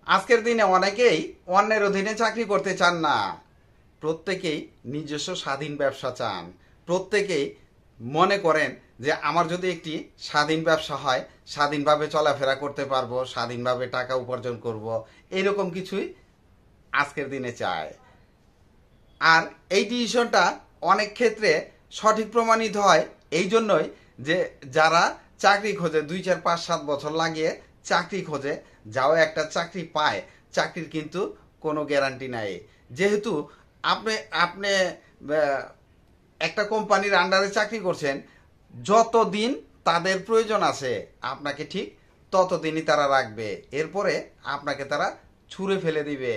আজকের দিনে অনেকেই অন্যের অধীনে চাকরি করতে চান না। প্রত্যেকেই নিজস্ব স্বাধীন ব্যবসা চান। প্রত্যেকেই মনে করেন যে আমার যদি একটি স্বাধীন ব্যবসা হয়, স্বাধীনভাবে চলাফেরা করতে পারবো, স্বাধীনভাবে টাকা উপার্জন করব, এরকম কিছুই আজকের দিনে চায়। আর এই ডিসিশনটা অনেক ক্ষেত্রে সঠিক প্রমাণিত হয় এই জন্যই যে যারা চাকরি খোঁজে 2, 4, 5, 7 বছর লাগিয়ে চাকরি খোঁজে, যাও একটা চাকরি পায়, চাকরির কিন্তু কোনো গ্যারান্টি নাই। যেহেতু আপনি আপনি একটা কোম্পানির আন্ডারে চাকরি করছেন, যতদিন তাদের প্রয়োজন আছে আপনাকে ঠিক ততদিনই তারা রাখবে, এরপরে আপনাকে তারা ছুঁড়ে ফেলে দিবে।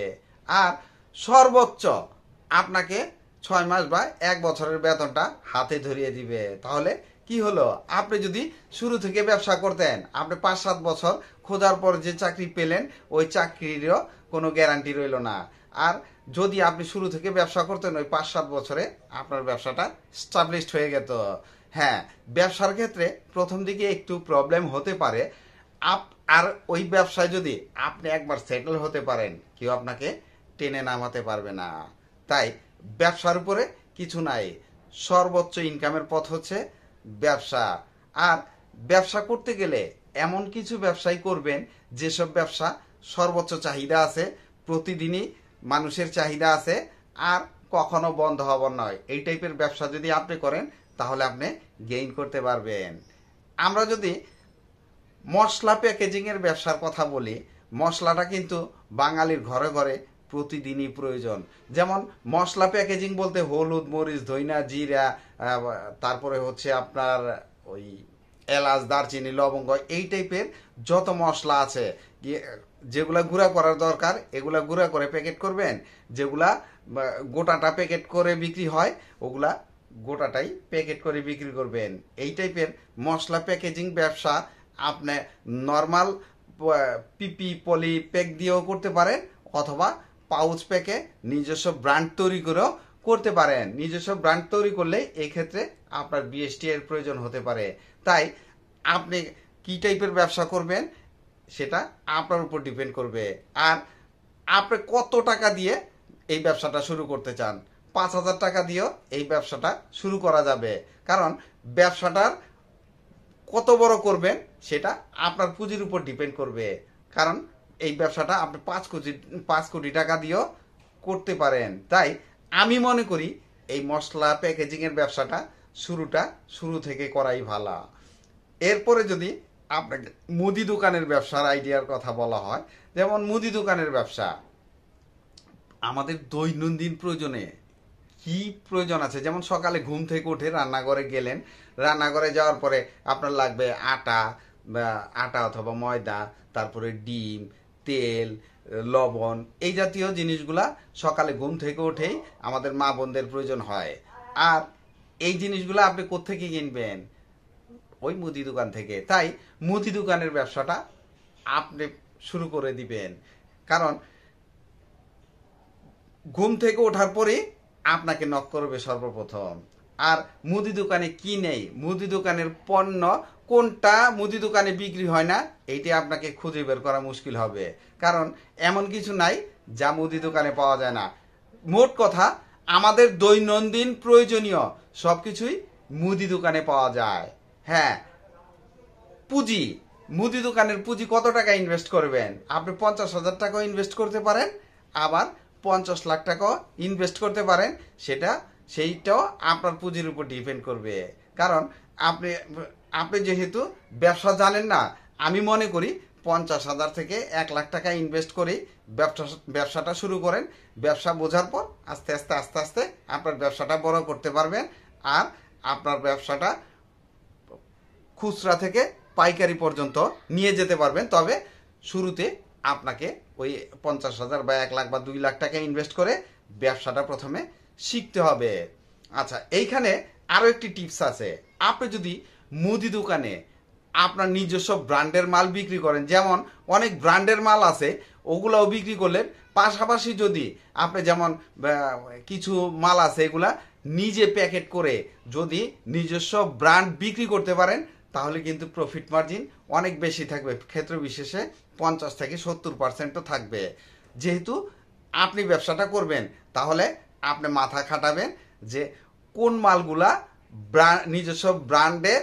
আর সর্বোচ্চ আপনাকে 6 মাস বা 1 বছরের বেতনটা হাতে ধরিয়ে দিবে। তাহলে কি হলো, আপনি যদি শুরু থেকে ব্যবসা করতেন, আপনি 5-7 বছর খোঁজার পর যে চাকরি পেলেন, ওই চাকরিরও কোনো গ্যারান্টি রইল না। আর যদি আপনি শুরু থেকে ব্যবসা করতেন, ওই 5-7 বছরে আপনার ব্যবসাটা স্টাবলিশড হয়ে যেত। হ্যাঁ, ব্যবসার ক্ষেত্রে প্রথম দিকে একটু প্রবলেম হতে পারে। আর ওই ব্যবসায় যদি আপনি একবার সেটেল হতে পারেন, কেউ আপনাকে টেনে নামাতে পারবে না। তাই ব্যবসার উপরে কিছু নাই, সর্বোচ্চ ইনকামের পথ হচ্ছে ব্যবসা। আর ব্যবসা করতে গেলে এমন কিছু ব্যবসাই করবেন যেসব ব্যবসা সর্বোচ্চ চাহিদা আছে, প্রতিদিনই মানুষের চাহিদা আছে, আর কখনো বন্ধ হবার নয়। এই টাইপের ব্যবসা যদি আপনি করেন তাহলে আপনি গেইন করতে পারবেন। আমরা যদি মশলা প্যাকেজিংয়ের ব্যবসার কথা বলি, মশলাটা কিন্তু বাঙালির ঘরে ঘরে প্রতিদিনই প্রয়োজন। যেমন মশলা প্যাকেজিং বলতে হলুদ, মরিচ, ধইনা, জিরা, তারপরে হচ্ছে আপনার ওই এলাচ, দারচিনি, লবঙ্গ, এই টাইপের যত মশলা আছে, যেগুলা গুঁড়া করার দরকার এগুলা গুঁড়া করে প্যাকেট করবেন, যেগুলা গোটাটা প্যাকেট করে বিক্রি হয় ওগুলা গোটাটাই প্যাকেট করে বিক্রি করবেন। এই টাইপের মশলা প্যাকেজিং ব্যবসা আপনি নর্মাল পিপি পলি প্যাক দিয়েও করতে পারেন, অথবা পাউচ প্যাকে নিজস্ব ব্র্যান্ড তৈরি করেও করতে পারেন। নিজস্ব ব্র্যান্ড তৈরি করলে এই ক্ষেত্রে আপনার বিএসটি এর প্রয়োজন হতে পারে। তাই আপনি কি টাইপের ব্যবসা করবেন সেটা আপনার উপর ডিপেন্ড করবে। আর আপনি কত টাকা দিয়ে এই ব্যবসাটা শুরু করতে চান, 5,000 টাকা দিয়েও এই ব্যবসাটা শুরু করা যাবে। কারণ ব্যবসাটার কত বড় করবেন সেটা আপনার পুঁজির উপর ডিপেন্ড করবে। কারণ এই ব্যবসাটা আপনি 5 কোটি টাকা দিয়েও করতে পারেন। তাই আমি মনে করি এই মশলা প্যাকেজিংয়ের ব্যবসাটা শুরু থেকে করাই ভালো। এরপরে যদি আপনাকে মুদি দোকানের ব্যবসার আইডিয়ার কথা বলা হয়, যেমন মুদি দোকানের ব্যবসা, আমাদের দৈনন্দিন প্রয়োজনে কি প্রয়োজন আছে, যেমন সকালে ঘুম থেকে উঠে রান্নাঘরে গেলেন, রান্নাঘরে যাওয়ার পরে আপনার লাগবে আটা অথবা ময়দা, তারপরে ডিম, তেল, লবণ, এই জাতীয় জিনিসগুলা সকালে ঘুম থেকে উঠেই আমাদের মা বোনদের প্রয়োজন হয়। আর এই জিনিসগুলো আপনি কোত্থেকে কিনবেন? ওই মুদি দোকান থেকে। তাই মুদি দোকানের ব্যবসাটা আপনি শুরু করে দিবেন। কারণ ঘুম থেকে ওঠার পরে আপনাকে নক করবে সর্বপ্রথম। আর মুদি দোকানে কি নেই, মুদি দোকানের পণ্য কোনটা মুদি দোকানে বিক্রি হয় না, এইটা আপনাকে খুঁজে বের করা মুশকিল হবে। কারণ এমন কিছু নাই যা মুদি দোকানে পাওয়া যায় না। মোট কথা, আমাদের দৈনন্দিন প্রয়োজনীয় সবকিছুই মুদি দোকানে পাওয়া যায়। হ্যাঁ, পুঁজি, মুদি দোকানের পুঁজি কত টাকা ইনভেস্ট করবেন? আপনি 50,000 টাকাও ইনভেস্ট করতে পারেন, আবার 50 লাখ টাকাও ইনভেস্ট করতে পারেন। সেইটাও আপনার পুঁজির উপর ডিপেন্ড করবে। কারণ আপনি যেহেতু ব্যবসা জানেন না, আমি মনে করি 50,000 থেকে 1 লাখ টাকা ইনভেস্ট করেই ব্যবসাটা শুরু করেন। ব্যবসা বোঝার পর আস্তে আস্তে আপনার ব্যবসাটা বড় করতে পারবেন। আর আপনার ব্যবসাটা খুচরা থেকে পাইকারি পর্যন্ত নিয়ে যেতে পারবেন। তবে শুরুতে আপনাকে ওই 50,000 বা 1 লাখ বা 2 লাখ টাকা ইনভেস্ট করে ব্যবসাটা প্রথমে শিখতে হবে। আচ্ছা, এইখানে আরো একটি টিপস আছে। আপনি যদি মুদি দোকানে আপনার নিজস্ব ব্র্যান্ডের মাল বিক্রি করেন, যেমন অনেক ব্র্যান্ডের মাল আছে, ওগুলাও বিক্রি করলেন। পাশাপাশি যদি আপনি যেমন কিছু মাল আছে এগুলা নিজে প্যাকেট করে যদি নিজস্ব ব্র্যান্ড বিক্রি করতে পারেন, তাহলে কিন্তু প্রফিট মার্জিন অনেক বেশি থাকবে, ক্ষেত্র বিশেষে 50 থেকে 70% থাকবে। যেহেতু আপনি ব্যবসাটা করবেন, তাহলে আপনি মাথা খাটাবেন যে কোন মালগুলা নিজস্ব ব্র্যান্ডে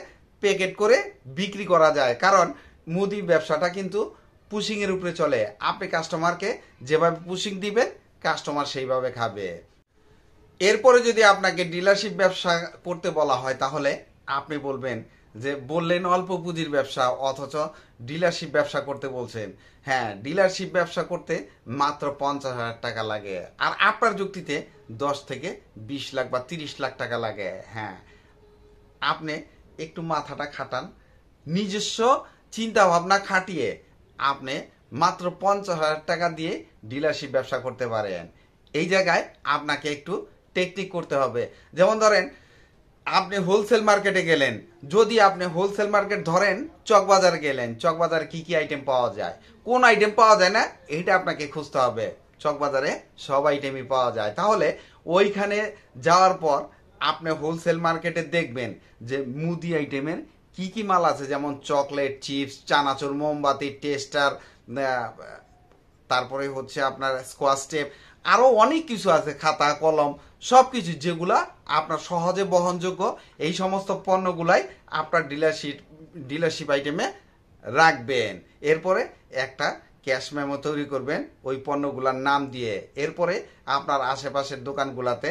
প্যাকেট করে বিক্রি করা যায়। কারণ মুদি ব্যবসাটা কিন্তু পুশিংয়ের উপরে চলে। আপনি কাস্টমারকে যেভাবে পুশিং দিবেন, কাস্টমার সেইভাবে খাবে। এরপরে যদি আপনাকে ডিলারশিপ ব্যবসা করতে বলা হয়, তাহলে আপনি বলবেন যে বললেন অল্প পুঁজির ব্যবসা, অথচ ডিলারশিপ ব্যবসা করতে বলছেন। হ্যাঁ, ডিলারশিপ ব্যবসা করতে মাত্র 50,000 টাকা লাগে, আর আপনার যুক্তিতে 10 থেকে 20 লাখ বা 30 লাখ টাকা লাগে। হ্যাঁ, আপনি একটু মাথাটা খাটান, নিজস্ব চিন্তা ভাবনা খাটিয়ে আপনি মাত্র 50,000 টাকা দিয়ে ডিলারশিপ ব্যবসা করতে পারেন। এই জায়গায় আপনাকে একটু টেকনিক করতে হবে। যেমন ধরেন, আপনি হোলসেল মার্কেটে গেলেন, যদি আপনি হোলসেল মার্কেট ধরেন চকবাজারে গেলেন, চকবাজারে কি কি আইটেম পাওয়া যায়, কোন আইটেম পাওয়া যায় না, এইটা আপনাকে খুঁজতে হবে। চকবাজারে সব আইটেমই পাওয়া যায়। তাহলে ওইখানে যাওয়ার পর আপনি হোলসেল মার্কেটে দেখবেন যে মুদি আইটেমের কি কি মাল আছে, যেমন চকলেট, চিপস, চানাচুর, মোমবাতি, টেস্টার, তারপরে হচ্ছে আপনার স্কোয়াশ টেপ, আরো অনেক কিছু আছে, খাতা কলম, সবকিছু যেগুলা আপনার সহজে বহনযোগ্য। এই সমস্ত পণ্যগুলাই আপনার ডিলারশিপ আইটেমে রাখবেন। এরপরে একটা ক্যাশ মেমো তৈরি করবেন ওই পণ্যগুলার নাম দিয়ে। এরপরে আপনার আশেপাশের দোকানগুলাতে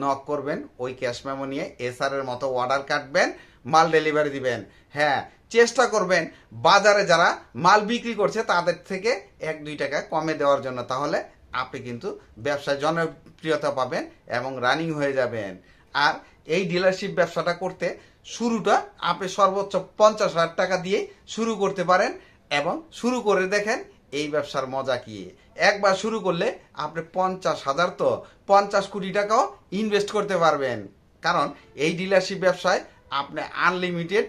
নক করবেন, ওই ক্যাশ মেমো নিয়ে এসআর এর মতো অর্ডার কাটবেন, মাল ডেলিভারি দিবেন। হ্যাঁ, চেষ্টা করবেন বাজারে যারা মাল বিক্রি করছে তাদের থেকে 1-2 টাকা কমে দেওয়ার জন্য। তাহলে আপনি কিন্তু ব্যবসায় জনপ্রিয়তা পাবেন এবং রানিং হয়ে যাবেন। আর এই ডিলারশিপ ব্যবসাটা করতে শুরুটা আপনি সর্বোচ্চ 50,000 টাকা দিয়ে শুরু করতে পারেন, এবং শুরু করে দেখেন এই ব্যবসার মজা কি। একবার শুরু করলে আপনি 50,000 তো 50 কোটি টাকাও ইনভেস্ট করতে পারবেন। কারণ এই ডিলারশিপ ব্যবসায় আপনি আনলিমিটেড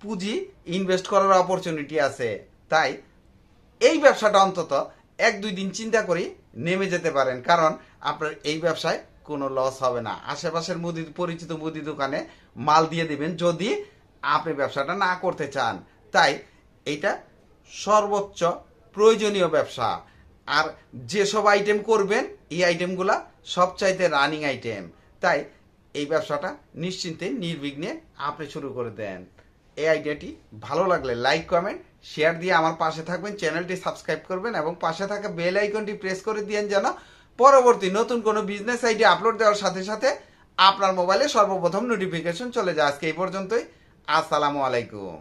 পুঁজি ইনভেস্ট করার অপরচুনিটি আছে। তাই এই ব্যবসাটা অন্তত 1-2 দিন চিন্তা করে নেমে যেতে পারেন, কারণ আপনার এই ব্যবসায় কোনো লস হবে না। আশেপাশের পরিচিত মুদি দোকানে মাল দিয়ে দিবেন যদি আপনি ব্যবসাটা না করতে চান। তাই এইটা সর্বোচ্চ প্রয়োজনীয় ব্যবসা। আর যেসব আইটেম করবেন, এই আইটেমগুলা সবচাইতে রানিং আইটেম। তাই এই ব্যবসাটা নিশ্চিন্তে নির্বিঘ্নে আপনি শুরু করে দেন। এই আইডিয়াটি ভালো লাগলে লাইক, কমেন্ট, শেয়ার দিয়ে আমার পাশে থাকবেন, চ্যানেলটি সাবস্ক্রাইব করবেন এবং পাশে থাকা বেল আইকনটি প্রেস করে দিয়েন, যেন পরবর্তী নতুন কোনো বিজনেস আইডিয়া আপলোড দেওয়ার সাথে সাথে আপনার মোবাইলে সর্বপ্রথম নোটিফিকেশন চলে যায়। আজকে এই পর্যন্তই। আসসালামু আলাইকুম।